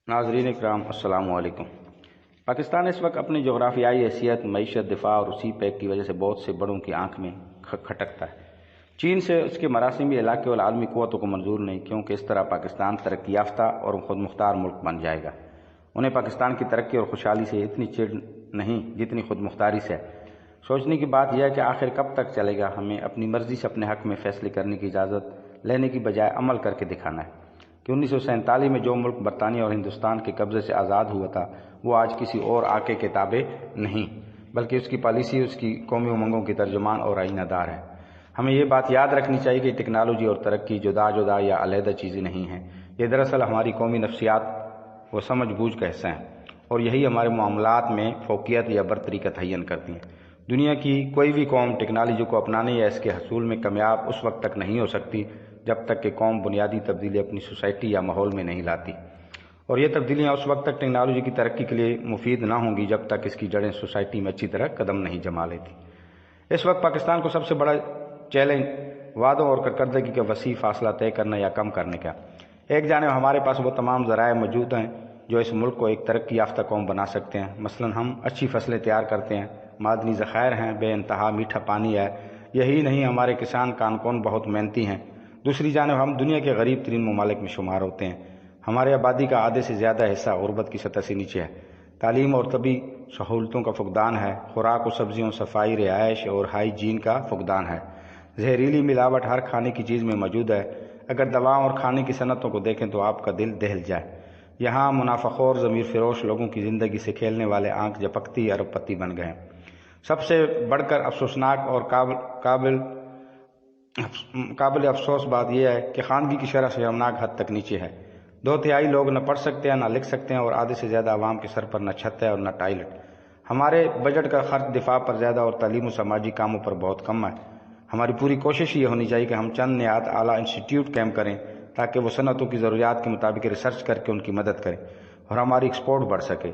ناظرین اکرام السلام علیکم۔ پاکستان اس وقت اپنی جغرافیائی حیثیت، معیشت، دفاع اور اسی پیک کی وجہ سے بہت سے بڑوں کی آنکھ میں کھٹکتا ہے۔ چین سے اس کے مراسمی علاقے اور عالمی قوتوں کو منظور نہیں، کیونکہ اس طرح پاکستان ترقی یافتہ اور خود مختار ملک بن جائے گا۔ انہیں پاکستان کی ترقی اور خوشحالی سے اتنی چڑ نہیں جتنی خود مختاری سے ہے۔ سوچنے کی بات یہ ہے کہ آخر کب تک چلے گا؟ ہمیں اپنی مرضی سے اپنے حق میں فیصلے کرنے کی اجازت لینے کی بجائے عمل کر کے دکھانا ہے کہ 1947 میں جو ملک برطانیہ اور ہندوستان کے قبضے سے آزاد ہوا تھا وہ آج کسی اور آقے کے تابع نہیں، بلکہ اس کی پالیسی اس کی قومی امنگوں کی ترجمان اور آئینہ دار ہے۔ ہمیں یہ بات یاد رکھنی چاہیے کہ ٹیکنالوجی اور ترقی جدا جدا یا علیحدہ چیزیں نہیں ہیں، یہ دراصل ہماری قومی نفسیات و سمجھ بوجھ کا حصہ ہیں، اور یہی ہمارے معاملات میں فوقیت یا برتری کا تعین کرتی ہیں۔ دنیا کی کوئی بھی قوم ٹیکنالوجی کو اپنانے یا اس کے حصول میں کامیاب اس وقت تک نہیں ہو سکتی جب تک کہ قوم بنیادی تبدیلی اپنی سوسائٹی یا ماحول میں نہیں لاتی، اور یہ تبدیلیاں اس وقت تک ٹیکنالوجی کی ترقی کے لیے مفید نہ ہوں گی جب تک اس کی جڑیں سوسائٹی میں اچھی طرح قدم نہیں جما لیتی۔ اس وقت پاکستان کو سب سے بڑا چیلنج وعدوں اور کارکردگی کا وسیع فاصلہ طے کرنا یا کم کرنے کا۔ ایک جانب ہمارے پاس وہ تمام ذرائع موجود ہیں جو اس ملک کو ایک ترقی یافتہ قوم بنا سکتے ہیں۔ مثلاً ہم اچھی فصلیں تیار کرتے ہیں، معدنی ذخائر ہیں، بے انتہا میٹھا پانی ہے، یہی نہیں ہمارے کسان کانکون بہت محنتی ہیں۔ دوسری جانب ہم دنیا کے غریب ترین ممالک میں شمار ہوتے ہیں، ہمارے آبادی کا آدھے سے زیادہ حصہ غربت کی سطح سے نیچے ہے، تعلیم اور طبی سہولتوں کا فقدان ہے، خوراک و سبزیوں، صفائی، رہائش اور ہائیجین کا فقدان ہے، زہریلی ملاوٹ ہر کھانے کی چیز میں موجود ہے۔ اگر دواؤں اور کھانے کی صنعتوں کو دیکھیں تو آپ کا دل دہل جائے۔ یہاں منافع خور ضمیر فروش لوگوں کی زندگی سے کھیلنے والے آنکھ جھپکتی ارب پتی بن گئے ہیں۔ سب سے بڑھ کر افسوسناک اور قابل افسوس بات یہ ہے کہ خواندگی کی شرح شرمناک حد تک نیچے ہے۔ 2/3 لوگ نہ پڑھ سکتے ہیں نہ لکھ سکتے ہیں، اور آدھے سے زیادہ عوام کے سر پر نہ چھت ہے اور نہ ٹائلٹ۔ ہمارے بجٹ کا خرچ دفاع پر زیادہ اور تعلیم و سماجی کاموں پر بہت کم ہے۔ ہماری پوری کوشش یہ ہونی چاہیے کہ ہم چند نہایت اعلیٰ انسٹیٹیوٹ قائم کریں تاکہ وہ صنعتوں کی ضروریات کے مطابق ریسرچ کر کے ان کی مدد کریں اور ہماری ایکسپورٹ بڑھ سکے۔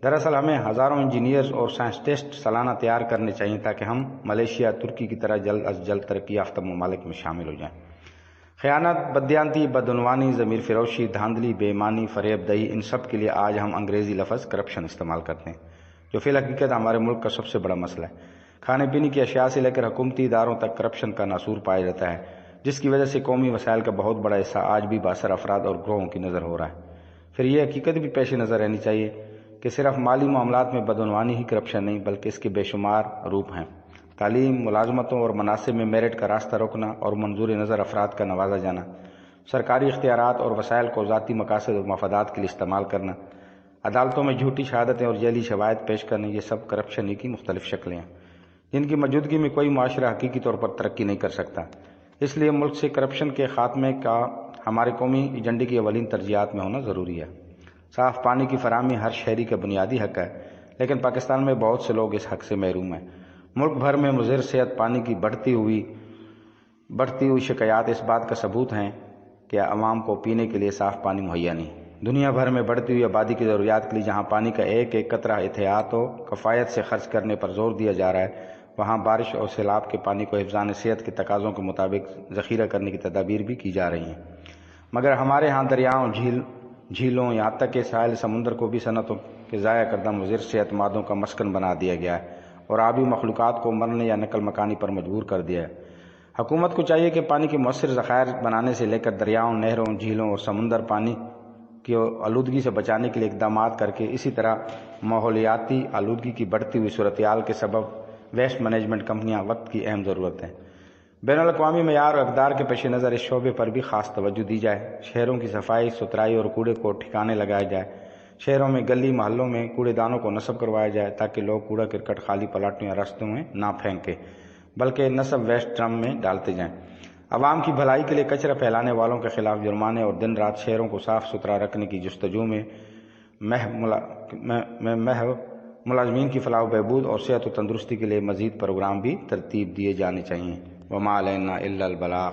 دراصل ہمیں ہزاروں انجینئرز اور سائنسٹسٹ سالانہ تیار کرنے چاہیے تاکہ ہم ملیشیا، ترکی کی طرح جلد از جلد ترقی یافتہ ممالک میں شامل ہو جائیں۔ خیانت، بددیانتی، بدعنوانی، ضمیر فروشی، دھاندلی، بے ایمانی، فریب دہی، ان سب کے لیے آج ہم انگریزی لفظ کرپشن استعمال کرتے ہیں، جو فی الحقیقت ہمارے ملک کا سب سے بڑا مسئلہ ہے۔ کھانے پینے کی اشیاء سے لے کر حکومتی اداروں تک کرپشن کا ناسور پایا جاتا ہے، جس کی وجہ سے قومی وسائل کا بہت بڑا حصہ آج بھی بااثر افراد اور گروہوں کی نظر ہو رہا ہے۔ پھر یہ حقیقت بھی پیش نظر رہنی چاہیے کہ صرف مالی معاملات میں بدعنوانی ہی کرپشن نہیں بلکہ اس کے بے شمار روپ ہیں۔ تعلیم، ملازمتوں اور مناصب میں میرٹ کا راستہ روکنا اور منظور نظر افراد کا نوازا جانا، سرکاری اختیارات اور وسائل کو ذاتی مقاصد اور مفادات کے لیے استعمال کرنا، عدالتوں میں جھوٹی شہادتیں اور ذیلی شواہد پیش کرنے، یہ سب کرپشن ہی کی مختلف شکلیں ہیں جن کی موجودگی میں کوئی معاشرہ حقیقی طور پر ترقی نہیں کر سکتا۔ اس لیے ملک سے کرپشن کے خاتمے کا ہمارے قومی ایجنڈے کی اولین ترجیحات میں ہونا ضروری ہے۔ صاف پانی کی فراہمی ہر شہری کا بنیادی حق ہے، لیکن پاکستان میں بہت سے لوگ اس حق سے محروم ہیں۔ ملک بھر میں مضر صحت پانی کی بڑھتی ہوئی شکایات اس بات کا ثبوت ہیں کہ عوام کو پینے کے لیے صاف پانی مہیا نہیں۔ دنیا بھر میں بڑھتی ہوئی آبادی کی ضروریات کے لیے جہاں پانی کا ایک ایک قطرہ احتیاط و کفایت سے خرچ کرنے پر زور دیا جا رہا ہے، وہاں بارش اور سیلاب کے پانی کو حفظان صحت کے تقاضوں کے مطابق ذخیرہ کرنے کی تدابیر بھی کی جا رہی ہیں، مگر ہمارے ہاں دریاؤں، جھیلوں، یہاں تک کہ ساحل سمندر کو بھی صنعتوں کے ضائع کردہ مضر صحت مادوں کا مسکن بنا دیا گیا ہے اور آبی مخلوقات کو مرنے یا نقل مکانی پر مجبور کر دیا ہے۔ حکومت کو چاہیے کہ پانی کے مؤثر ذخائر بنانے سے لے کر دریاؤں، نہروں، جھیلوں اور سمندر پانی کی آلودگی سے بچانے کے لیے اقدامات کر کے اسی طرح ماحولیاتی آلودگی کی بڑھتی ہوئی صورتحال کے سبب ویسٹ مینجمنٹ کمپنیاں وقت کی اہم ضرورت ہیں۔ بین الاقوامی معیار اور اقدار کے پیش نظر اس شعبے پر بھی خاص توجہ دی جائے۔ شہروں کی صفائی ستھرائی اور کوڑے کو ٹھکانے لگایا جائے۔ شہروں میں گلی محلوں میں کوڑے دانوں کو نصب کروایا جائے تاکہ لوگ کوڑا کرکٹ خالی پلاٹوں یا راستوں میں نہ پھینکیں بلکہ نصب ویسٹ ڈرم میں ڈالتے جائیں۔ عوام کی بھلائی کے لیے کچرا پھیلانے والوں کے خلاف جرمانے اور دن رات شہروں کو صاف ستھرا رکھنے کی جستجو میں محو ملازمین کی فلاح و بہبود اور صحت و تندرستی کے لیے مزید پروگرام بھی ترتیب دیے جانے چاہئیں۔ وما علینا الا البلاغ۔